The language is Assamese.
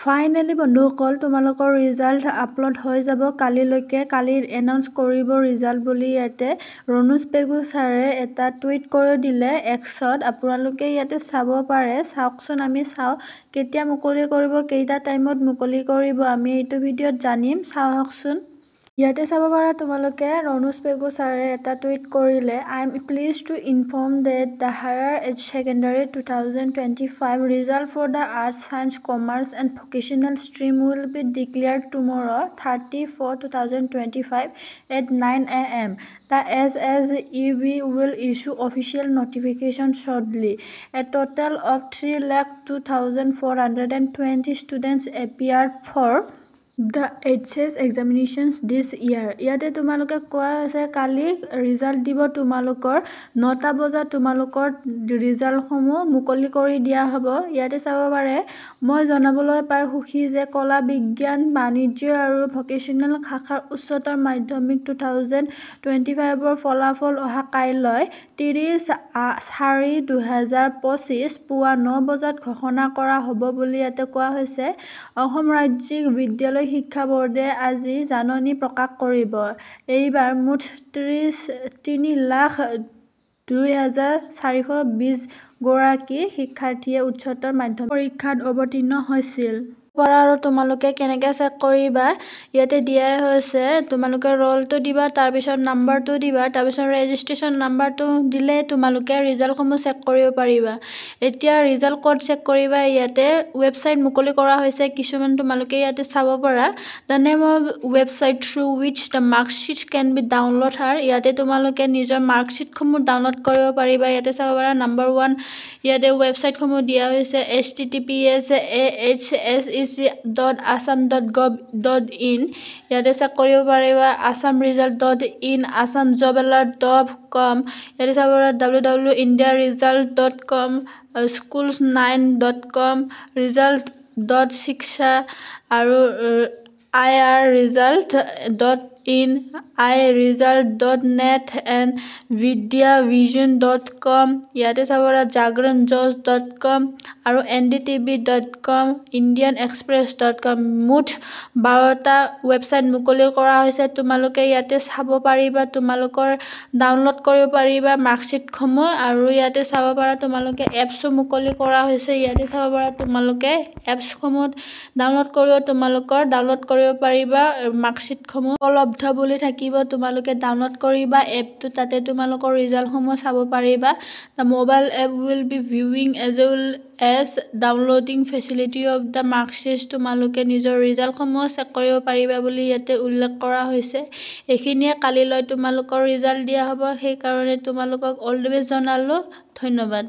ফাইনেলি বন্ধুসকল তোমালোকৰ ৰিজাল্ট আপলোড হৈ যাব কালিলৈকে কালি এনাউন্স কৰিব ৰিজাল্ট বুলি ইয়াতে ৰণুজ পেগু ছাৰে এটা টুইট কৰি দিলে এক্সত আপোনালোকে ইয়াতে চাব পাৰে চাওকচোন আমি চাও কেতিয়া মুকলি কৰিব কেইটা টাইমত মুকলি কৰিব আমি এইটো ভিডিঅ'ত জানিম চাওকচোন ইয়াতে চাব পাৰা তোমালোকে ৰণুজ পেগু ছাৰে এটা টুইট কৰিলে I am pleased to inform that the higher secondary 2025 result for the arts science commerce and vocational stream will be declared tomorrow 30/4/2025 at 9 a.m. The SSEB will issue official notification shortly. A total of 3,02,420 students appeared for the HS examinations this year. ইয়াতে তোমালোকে কোৱা আছে কালি ৰিজাল্ট দিব তোমালোকৰ 9টা বজাত তোমালোকৰ ৰিজাল্টসমূহ মুকলি কৰি দিয়া হ'ব ইয়াতে চাব পাৰে মই জনাবলৈ পাই সুখী যে কলা বিজ্ঞান বাণিজ্য আৰু ভকেশনাল শাখাৰ উচ্চতৰ মাধ্যমিক 2025 ৰ ফলাফল অহা কাইলৈ 30/4/2025 পুৱা 9 বজাত ঘোষণা কৰা হ'ব বুলি ইয়াতে কোৱা হৈছে অসম ৰাজ্যিক বিদ্যালয় শিক্ষা বোৰ্ডে আজি জাননী প্ৰকাশ কৰিব এইবাৰ মুঠ 3,02,420 গৰাকী শিক্ষাৰ্থীয়ে উচ্চতৰ মাধ্যমিক পৰীক্ষাত অৱতীৰ্ণ হৈছিল আৰু তোমালোকে কেনেকৈ চেক কৰিবা ইয়াতে দিয়াই হৈছে তোমালোকে ৰোলটো দিবা তাৰ পিছত নাম্বাৰটো দিবা তাৰ পিছত ৰেজিষ্ট্ৰেচন নাম্বাৰটো দিলে তোমালোকে ৰিজাল্টসমূহ চেক কৰিব পাৰিবা এতিয়া ৰিজাল্ট কোড চেক কৰিবা ইয়াতে ৱেবছাইট মুকলি কৰা হৈছে কিছুমান তোমালোকে ইয়াতে চাব পাৰা the name of website through which the mark sheet can be download আৰু ইয়াতে তোমালোকে নিজৰ মাৰ্ক sheetসমূহ ডাউনলোড কৰিব পাৰিবা ইয়াতে চাব পাৰা নাম্বাৰ 1 ইয়াতে ৱেবছাইটসমূহ দিয়া হৈছে https://assam.gov.in ইয়াতে চেক কৰিব পাৰিবা assamresult.in assamjobalert.com ইয়াতে চাব পাৰা www.indiaresult.com schools9.com result.shiksha আৰু irresult.in iresult.net and vidyavision.com ইয়াতে চাব পাৰা jagranjosh.com আৰু ndtv.com indianexpress.com মুঠ 12টা ৱেবছাইট মুকলি কৰা হৈছে তোমালোকে ইয়াতে চাব পাৰিবা তোমালোকৰ ডাউনলোড কৰিব পাৰিবা মাৰ্কশ্বিটসমূহ আৰু ইয়াতে চাব পাৰা তোমালোকে এপছো মুকলি কৰা হৈছে ইয়াতে চাব পাৰা তোমালোকে এপছসমূহ ডাউনলোড কৰিব পাৰিবা মাৰ্কশ্বিটসমূহ উপলব্ধ বুলি থাকিব তোমালোকে ডাউনলোড কৰিবা এপটো তাতে তোমালোকৰ ৰিজাল্টসমূহ চাব পাৰিবা the mobile app will be viewing as well as downloading facility of the marksheet তোমালোকে নিজৰ ৰিজাল্টসমূহ চেক কৰিব পাৰিবা বুলি ইয়াতে উল্লেখ কৰা হৈছে এখিনিয়ে কালিলৈ তোমালোকৰ ৰিজাল্ট দিয়া হ'ব সেই কাৰণে তোমালোকক অল দ্য বেষ্ট জনালো ধন্যবাদ